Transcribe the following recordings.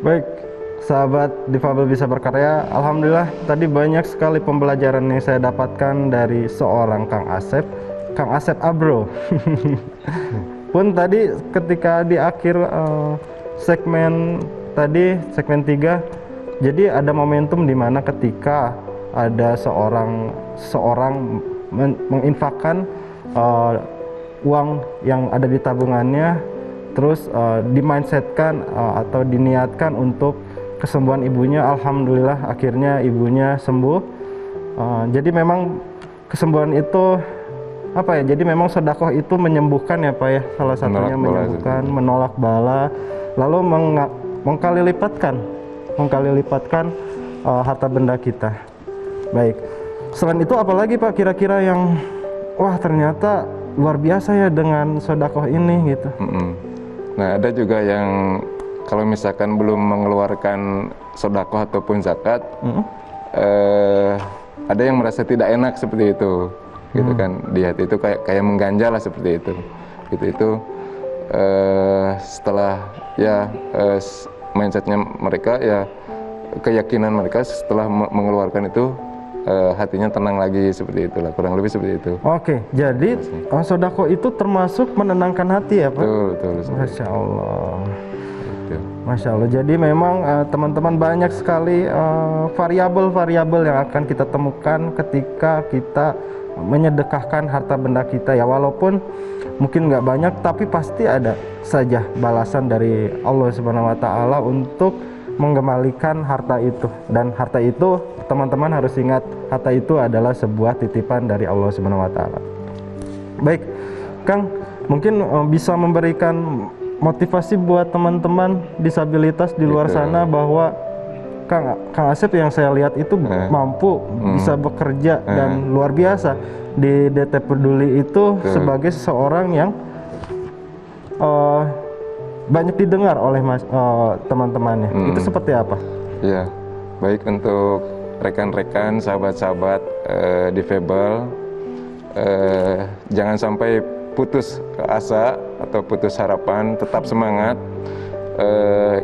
Baik, sahabat Difabel Bisa Berkarya, alhamdulillah tadi banyak sekali pembelajaran yang saya dapatkan dari seorang Kang Asep Abro. Pun tadi ketika di akhir segmen segmen 3, jadi ada momentum di mana ketika ada seorang menginfakkan uang yang ada di tabungannya, terus dimindsetkan atau diniatkan untuk kesembuhan ibunya. Alhamdulillah akhirnya ibunya sembuh. Jadi memang kesembuhan itu apa ya, jadi memang sedekah itu menyembuhkan ya Pak ya, salah satunya menyembuhkan, menolak bala, lalu mengkali lipatkan harta benda kita. Baik, selain itu apalagi Pak kira-kira yang wah ternyata luar biasa ya dengan sedekah ini gitu. Nah, ada juga yang kalau misalkan belum mengeluarkan sedekah ataupun zakat, ada yang merasa tidak enak seperti itu, gitu kan, di hati itu kayak mengganjal lah seperti itu, gitu. Setelah ya mindsetnya mereka ya, keyakinan mereka setelah mengeluarkan itu hatinya tenang lagi, seperti itulah, kurang lebih seperti itu. Oke, jadi sedekah itu termasuk menenangkan hati ya Pak? Betul. Masya Allah. Gitu. Masya Allah. Jadi memang teman-teman banyak sekali variabel-variabel yang akan kita temukan ketika kita menyedekahkan harta benda kita ya, walaupun mungkin nggak banyak tapi pasti ada saja balasan dari Allah Subhanahu Wa Taala untuk mengembalikan harta itu. Dan harta itu teman-teman harus ingat, harta itu adalah sebuah titipan dari Allah Subhanahu Wa Taala. Baik, Kang, mungkin bisa memberikan motivasi buat teman-teman disabilitas di luar sana bahwa Kang Asep yang saya lihat itu mampu bisa bekerja dan luar biasa di DT Peduli itu sebagai seseorang yang banyak didengar oleh teman-temannya. Itu seperti apa? Ya, baik untuk rekan-rekan, sahabat-sahabat difabel, jangan sampai putus asa atau putus harapan, tetap semangat,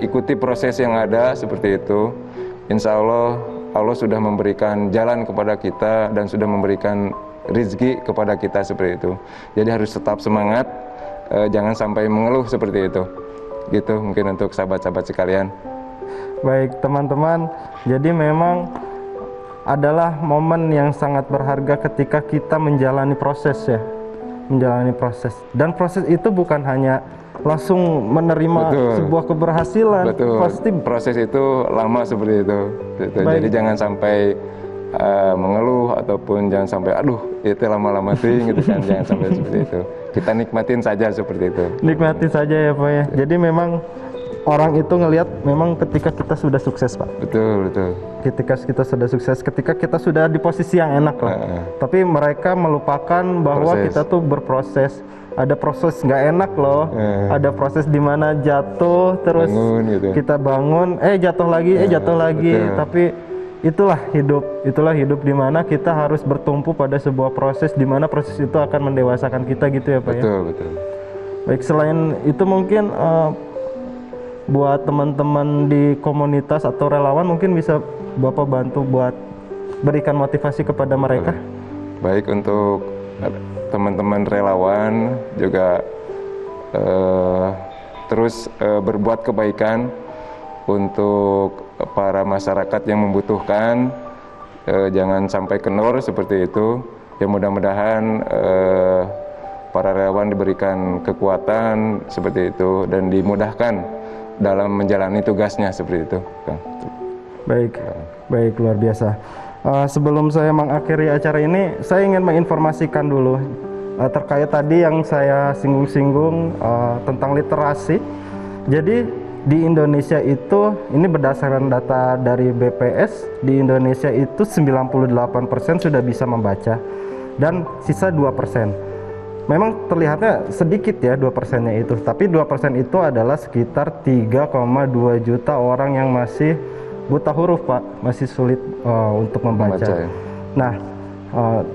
ikuti proses yang ada seperti itu. Insya Allah, Allah sudah memberikan jalan kepada kita dan sudah memberikan rezeki kepada kita seperti itu. Jadi harus tetap semangat, jangan sampai mengeluh seperti itu. Gitu mungkin untuk sahabat-sahabat sekalian. Baik teman-teman, jadi memang adalah momen yang sangat berharga ketika kita menjalani proses ya. Dan proses itu bukan hanya langsung menerima sebuah keberhasilan. Pasti proses itu lama seperti itu. Jadi jangan sampai mengeluh ataupun jangan sampai aduh itu lama-lama gitu kan, jangan sampai seperti itu. Kita nikmatin saja seperti itu. Nikmatin saja ya Pak ya. Jadi memang orang itu ngelihat memang ketika kita sudah sukses Pak. Betul. Ketika kita sudah sukses, ketika kita sudah di posisi yang enak lah. Tapi mereka melupakan bahwa kita tuh berproses. Ada proses nggak enak loh. Ada proses di mana jatuh terus bangun, gitu. Kita bangun, jatuh lagi. Betul. Tapi itulah hidup di mana kita harus bertumpu pada sebuah proses di mana proses itu akan mendewasakan kita gitu ya Pak ya. Betul. Baik, selain itu mungkin buat teman-teman di komunitas atau relawan mungkin bisa Bapak bantu buat berikan motivasi kepada mereka. Baik, untuk teman-teman relawan juga terus berbuat kebaikan untuk para masyarakat yang membutuhkan, jangan sampai kendor seperti itu. Ya mudah-mudahan para relawan diberikan kekuatan seperti itu dan dimudahkan dalam menjalani tugasnya seperti itu. Baik, luar biasa. Sebelum saya mengakhiri acara ini, saya ingin menginformasikan dulu terkait tadi yang saya singgung-singgung tentang literasi. Jadi di Indonesia itu, ini berdasarkan data dari BPS, di Indonesia itu 98% sudah bisa membaca dan sisa 2%. Memang terlihatnya sedikit ya 2%-nya itu, tapi 2% itu adalah sekitar 3,2 juta orang yang masih buta huruf Pak, masih sulit untuk membaca. Ya. Nah,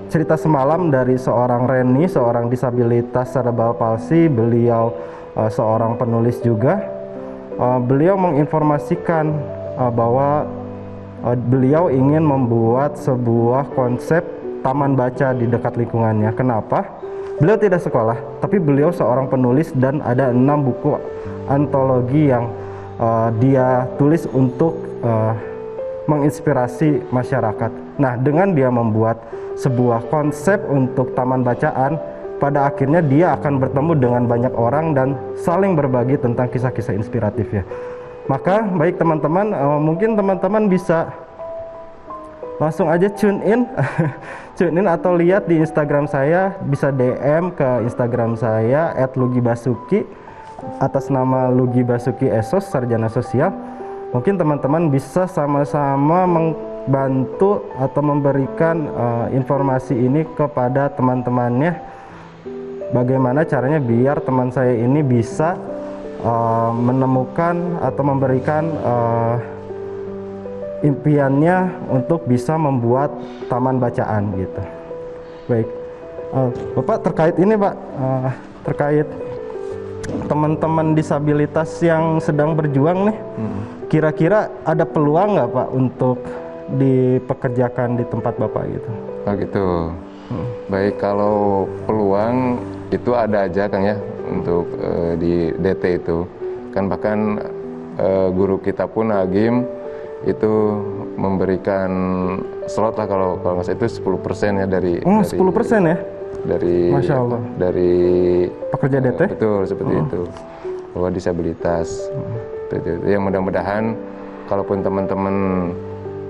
cerita semalam dari seorang Reni, seorang disabilitas cerebral palsy, beliau seorang penulis juga. beliau menginformasikan bahwa beliau ingin membuat sebuah konsep taman baca di dekat lingkungannya. Kenapa? Beliau tidak sekolah, tapi beliau seorang penulis dan ada 6 buku antologi yang dia tulis untuk menginspirasi masyarakat. Nah, dengan dia membuat sebuah konsep untuk taman bacaan, pada akhirnya dia akan bertemu dengan banyak orang dan saling berbagi tentang kisah-kisah inspiratif ya. Maka baik teman-teman, mungkin teman-teman bisa langsung aja tune in tune in atau lihat di Instagram saya, bisa DM ke Instagram saya @lugibasuki atas nama Lugi Basuki Esos, sarjana sosial. Mungkin teman-teman bisa sama-sama membantu atau memberikan informasi ini kepada teman-temannya, bagaimana caranya biar teman saya ini bisa menemukan atau memberikan impiannya untuk bisa membuat taman bacaan gitu. Baik, Bapak terkait ini Pak, terkait teman-teman disabilitas yang sedang berjuang nih, kira-kira ada peluang nggak Pak untuk dipekerjakan di tempat Bapak gitu? Oh gitu. Baik, kalau peluang itu ada aja Kang ya untuk di DT itu. Kan bahkan guru kita pun Agim itu memberikan slot lah, kalau nggak salah itu 10% ya dari 10% ya? Dari Masya Allah. dari Pekerja DT? Betul, seperti itu. Bahwa disabilitas. Seperti itu. Ya mudah-mudahan kalaupun teman-teman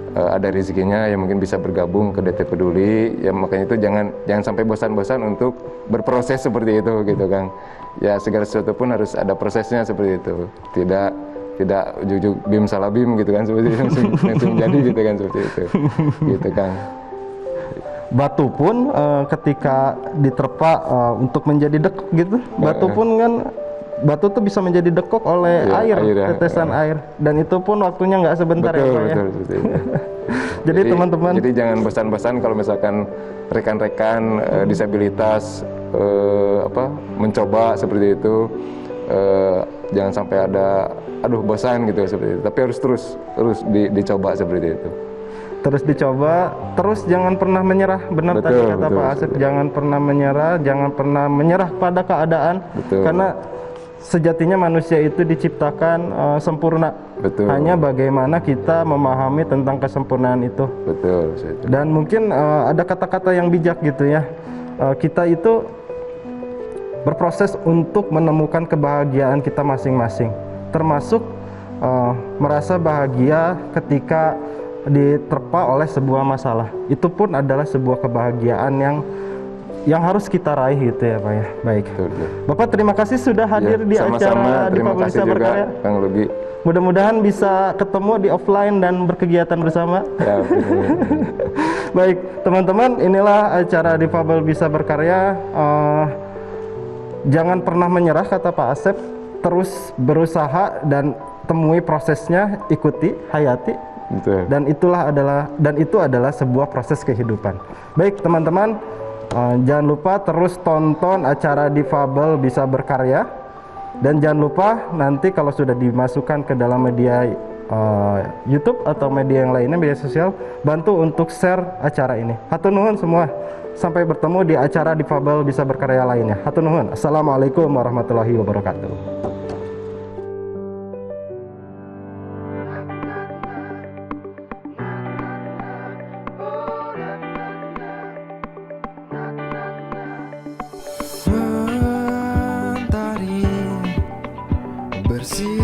ada rezekinya ya mungkin bisa bergabung ke DT Peduli. Ya makanya itu jangan sampai bosan-bosan untuk berproses seperti itu gitu Kang. Ya segala sesuatu pun harus ada prosesnya seperti itu. Tidak ujug-ujug bim salah bim gitu kan, seperti itu langsung jadi gitu kan, seperti itu. Gitu Kang. Batu pun ketika diterpa untuk menjadi dekok gitu, batu pun kan batu tuh bisa menjadi dekok oleh Ya, air, ya. tetesan air, dan itu pun waktunya nggak sebentar ya Pak ya. Betul, seperti itu. Jadi teman-teman, Jadi jangan bosan-bosan kalau misalkan rekan-rekan disabilitas mencoba seperti itu, jangan sampai ada aduh bosan gitu seperti itu. Tapi harus terus dicoba seperti itu. terus dicoba, terus jangan pernah menyerah. Benar tadi kata Pak Asep, jangan pernah menyerah, jangan pernah menyerah pada keadaan. Betul. Karena sejatinya manusia itu diciptakan sempurna. Betul. Hanya bagaimana kita memahami tentang kesempurnaan itu. Betul. Seperti itu. Dan mungkin ada kata-kata yang bijak gitu ya. Kita itu berproses untuk menemukan kebahagiaan kita masing-masing. Termasuk merasa bahagia ketika diterpa oleh sebuah masalah. Itu pun adalah sebuah kebahagiaan yang harus kita raih gitu ya Pak ya. Baik. Betul. Bapak terima kasih sudah hadir Ya, di acara terima kasih Difabilitas juga Berkarya. Kang Lugi. Mudah-mudahan bisa ketemu di offline dan berkegiatan bersama. Ya, betul. Baik, teman-teman, inilah acara Difabel Bisa Berkarya. Jangan pernah menyerah kata Pak Asep, terus berusaha dan temui prosesnya, ikuti, hayati. Betul. Dan itu adalah sebuah proses kehidupan. Baik, teman-teman, jangan lupa terus tonton acara Difabel Bisa Berkarya. Dan jangan lupa nanti kalau sudah dimasukkan ke dalam media YouTube atau media yang lainnya, media sosial, bantu untuk share acara ini. Hatur nuhun semua. Sampai bertemu di acara Difabel Bisa Berkarya lainnya. Hatur nuhun. Assalamualaikum warahmatullahi wabarakatuh. Mentari bersih